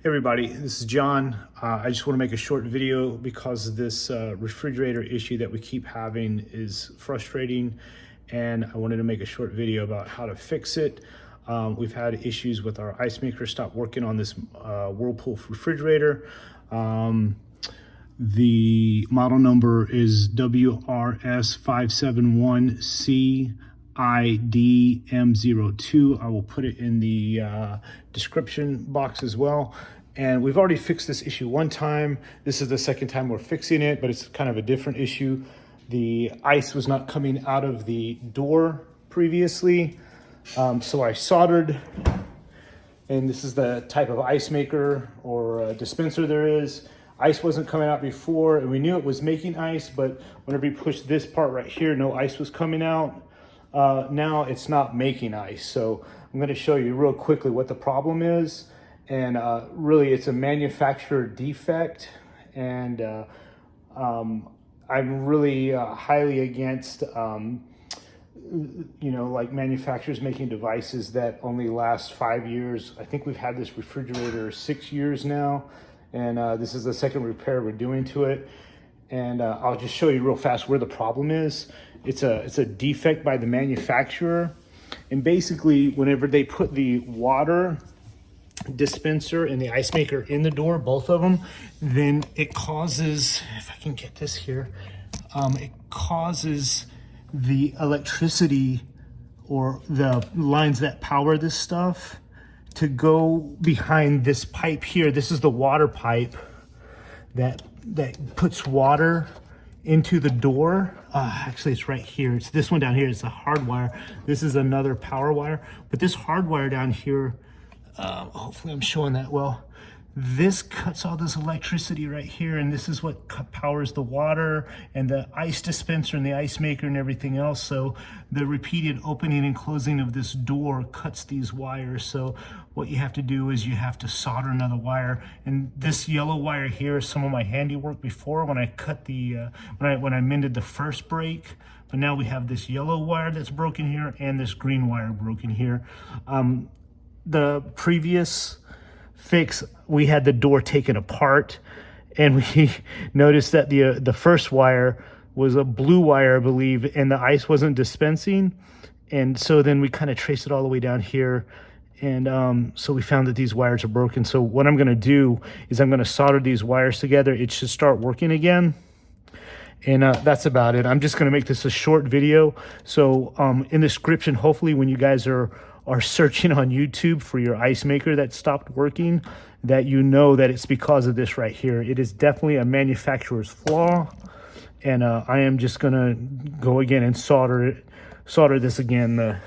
Hey everybody, this is John. I just want to make a short video because this refrigerator issue that we keep having is frustrating, and I wanted to make a short video about how to fix it. We've had issues with our ice maker stop working on this Whirlpool refrigerator. The model number is WRS571CIDM02. I will put it in the description box as well. And we've already fixed this issue one time. This is the second time we're fixing it, but it's kind of a different issue. The ice was not coming out of the door previously. So I soldered, and this is the type of ice maker or dispenser there is. Ice wasn't coming out before, and we knew it was making ice, but whenever you push this part right here, no ice was coming out. Now it's not making ice. So I'm gonna show you real quickly what the problem is. And really it's a manufacturer defect. And I'm really highly against, like manufacturers making devices that only last 5 years. I think we've had this refrigerator 6 years now. And this is the second repair we're doing to it. And I'll just show you real fast where the problem is. It's a defect by the manufacturer. And basically, whenever they put the water dispenser and the ice maker in the door, both of them, then it causes, if I can get this here, it causes the electricity or the lines that power this stuff to go behind this pipe here. This is the water pipe that puts water into the door. Actually, it's right here. It's this one down here. It's a hard wire. This is another power wire. But this hard wire down here, hopefully I'm showing that well. This cuts all this electricity right here, and this is what powers the water and the ice dispenser and the ice maker and everything else. So the repeated opening and closing of this door cuts these wires. So what you have to do is you have to solder another wire. And this yellow wire here is some of my handiwork before when I cut the, when I mended the first break. But now we have this yellow wire that's broken here and this green wire broken here. The previous fix, we had the door taken apart, and we noticed that the first wire was a blue wire, I believe, and the ice wasn't dispensing. And so then we kind of traced it all the way down here, and so we found that these wires are broken. So what I'm going to do is I'm going to solder these wires together. It should start working again. And that's about it. I'm just going to make this a short video. So in the description, hopefully when you guys are searching on YouTube for your ice maker that stopped working, that you know that it's because of this right here. It is definitely a manufacturer's flaw. And I am just going to go again and solder this again.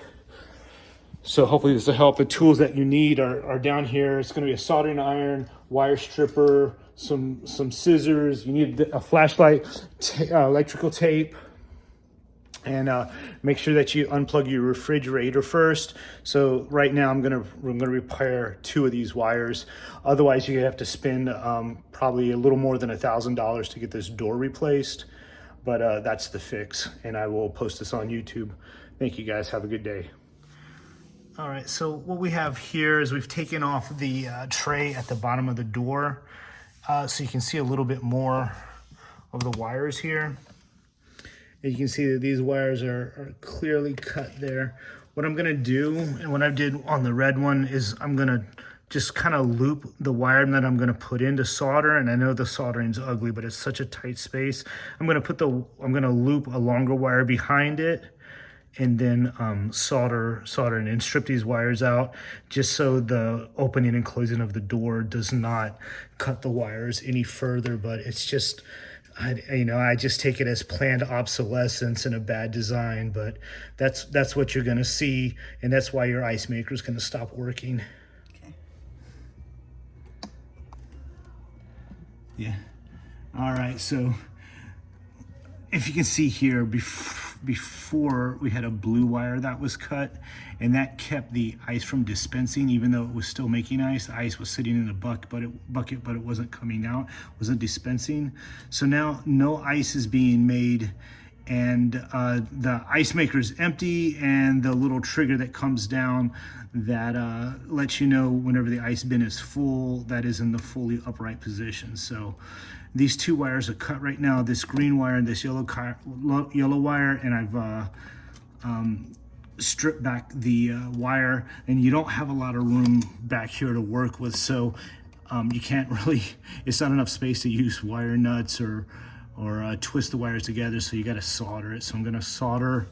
So hopefully this will help. The tools that you need are down here. It's going to be a soldering iron, wire stripper, some scissors. You need a flashlight, electrical tape, and make sure that you unplug your refrigerator first. So right now I'm gonna repair 2 of these wires. Otherwise you have to spend probably a little more than $1,000 to get this door replaced. But that's the fix, and I will post this on YouTube. Thank you guys. Have a good day. All right, so what we have here is we've taken off the tray at the bottom of the door, so you can see a little bit more of the wires here. And you can see that these wires are clearly cut there. What I'm gonna do, and what I did on the red one, is I'm gonna just kind of loop the wire that I'm gonna put in to solder. And I know the soldering's ugly, but it's such a tight space. I'm gonna loop a longer wire behind it, and then solder and strip these wires out, just so the opening and closing of the door does not cut the wires any further. But it's just, I just take it as planned obsolescence and a bad design. But that's what you're gonna see, and that's why your ice maker is gonna stop working. Okay. Yeah. All right, so if you can see here, before we had a blue wire that was cut, and that kept the ice from dispensing. Even though it was still making ice, the ice was sitting in a bucket, but it wasn't coming out, wasn't dispensing. So now no ice is being made and the ice maker is empty, and the little trigger that comes down that lets you know whenever the ice bin is full, that is in the fully upright position. So these two wires are cut right now, this green wire and this yellow wire, and I've stripped back the wire, and you don't have a lot of room back here to work with, so you can't really, it's not enough space to use wire nuts or twist the wires together, so you got to solder it. So I'm going to solder.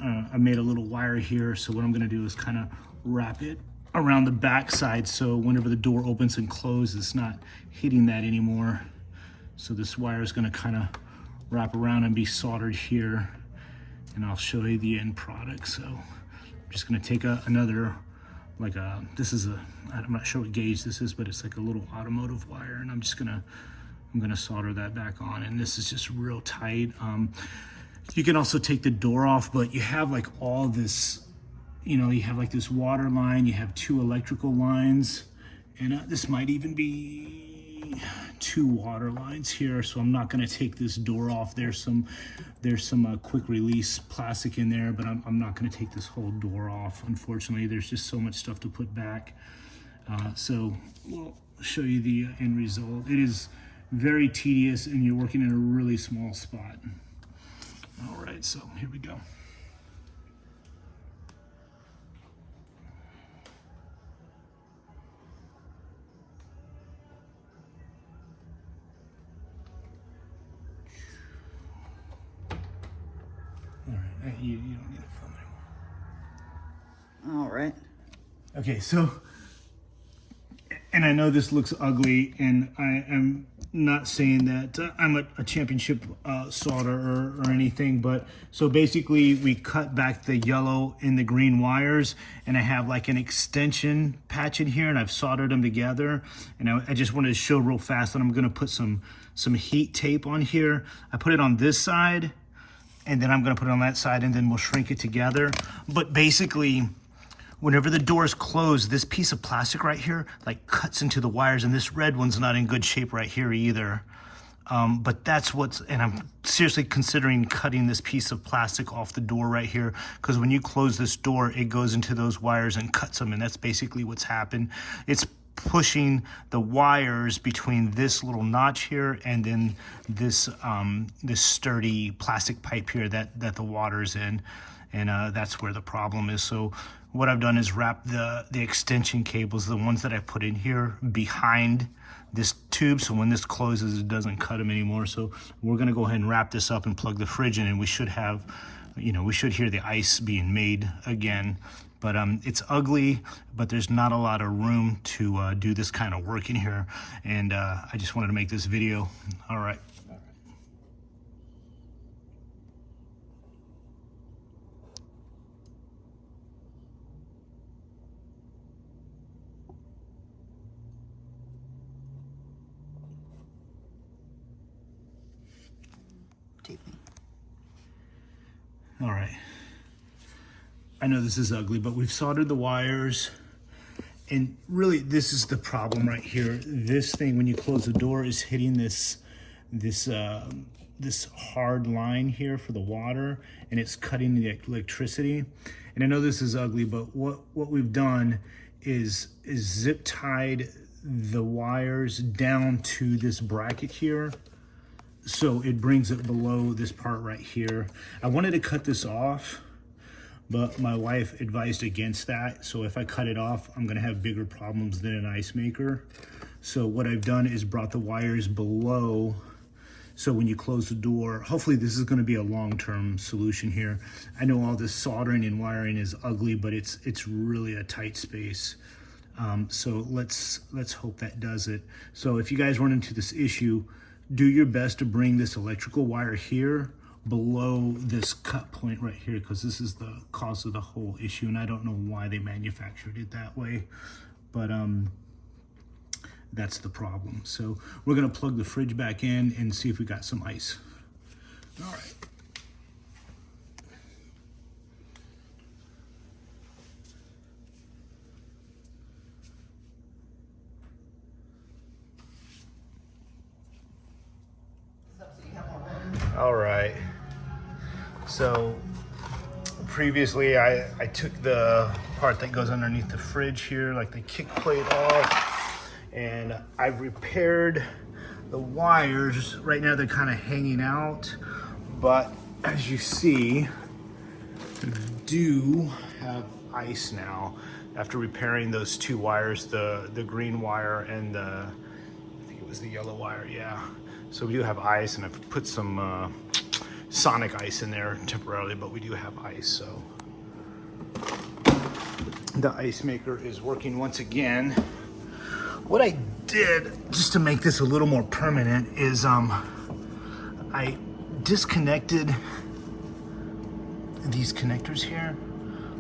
I made a little wire here, so what I'm going to do is kind of wrap it around the back side, so whenever the door opens and closes, it's not hitting that anymore. So this wire is going to kind of wrap around and be soldered here, and I'll show you the end product. So I'm just going to take another, like this is I'm not sure what gauge this is, but it's like a little automotive wire, and I'm gonna solder that back on, and this is just real tight. You can also take the door off, but you have like all this, you know, you have like this water line, you have two electrical lines, and this might even be two water lines here, so I'm not gonna take this door off. There's some quick release plastic in there, but I'm not gonna take this whole door off. Unfortunately, there's just so much stuff to put back. So we'll show you the end result. It is very tedious, and you're working in a really small spot. All right, so here we go. All right, you don't need to film anymore. All right. Okay, so, and I know this looks ugly, and I am not saying that I'm a championship solderer or anything, but so basically we cut back the yellow and the green wires, and I have like an extension patch in here, and I've soldered them together, and I just wanted to show real fast that I'm gonna put some heat tape on here. I put it on this side, and then I'm gonna put it on that side, and then we'll shrink it together. But basically, whenever the door is closed, this piece of plastic right here like cuts into the wires, and this red one's not in good shape right here either. But that's and I'm seriously considering cutting this piece of plastic off the door right here, because when you close this door, it goes into those wires and cuts them, and that's basically what's happened. It's pushing the wires between this little notch here and then this this sturdy plastic pipe here that the water's in, and that's where the problem is. So what I've done is wrap the extension cables, the ones that I put in here, behind this tube, so when this closes, it doesn't cut them anymore. So we're gonna go ahead and wrap this up and plug the fridge in, and we should have, you know, we should hear the ice being made again. But it's ugly, but there's not a lot of room to do this kind of work in here, and I just wanted to make this video. All right. All right. I know this is ugly, but we've soldered the wires, and really this is the problem right here. This thing, when you close the door, is hitting this hard line here for the water, and it's cutting the electricity. And I know this is ugly, but what we've done is zip tied the wires down to this bracket here, so it brings it below this part right here. I wanted to cut this off, but my wife advised against that. So if I cut it off, I'm gonna have bigger problems than an ice maker. So what I've done is brought the wires below, so when you close the door, hopefully this is gonna be a long-term solution here. I know all this soldering and wiring is ugly, but it's really a tight space. So let's hope that does it. So if you guys run into this issue, do your best to bring this electrical wire here below this cut point right here, because this is the cause of the whole issue, and I don't know why they manufactured it that way, but that's the problem. So we're gonna plug the fridge back in and see if we got some ice. All right. All So previously I took the part that goes underneath the fridge here, like the kick plate off, and I've repaired the wires. Right now they're kind of hanging out, but as you see, we do have ice now after repairing those two wires, the green wire and I think it was the yellow wire, yeah. So we do have ice, and I've put some sonic ice in there temporarily, but we do have ice. So the ice maker is working once again. What I did, just to make this a little more permanent, is I disconnected these connectors here,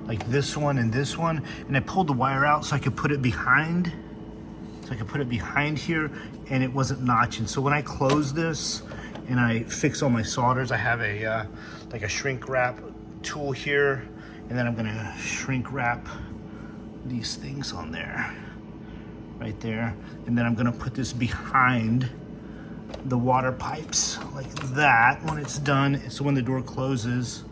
like this one and this one, and I pulled the wire out so I could put it behind. So I could put it behind here, and it wasn't notching. So when I close this and I fix all my solders, I have a like a shrink wrap tool here, and then I'm gonna shrink wrap these things on there, right there, and then I'm gonna put this behind the water pipes like that when it's done. So when the door closes,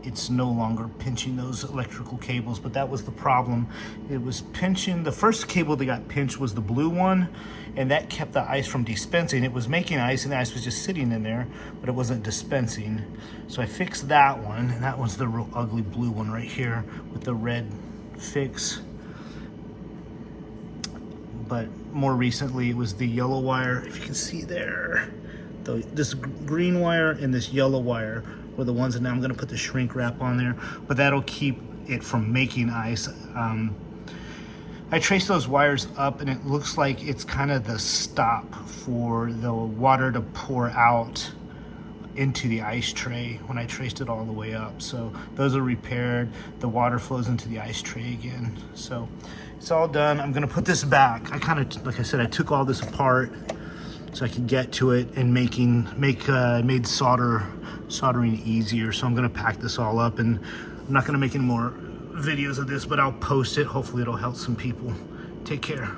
it's no longer pinching those electrical cables. But that was the problem. It was pinching. The first cable that got pinched was the blue one, and that kept the ice from dispensing. It was making ice, and the ice was just sitting in there, but it wasn't dispensing. So I fixed that one, and that was the real ugly blue one right here with the red fix. But more recently, it was the yellow wire. If you can see there, this green wire and this yellow wire were the ones, and now I'm gonna put the shrink wrap on there, but that'll keep it from making ice. I traced those wires up, and it looks like it's kind of the stop for the water to pour out into the ice tray when I traced it all the way up. So those are repaired. The water flows into the ice tray again. So it's all done. I'm gonna put this back. I kind of, like I said, I took all this apart so I could get to it and made soldering easier. So I'm gonna pack this all up, and I'm not gonna make any more videos of this, but I'll post it. Hopefully it'll help some people. Take care.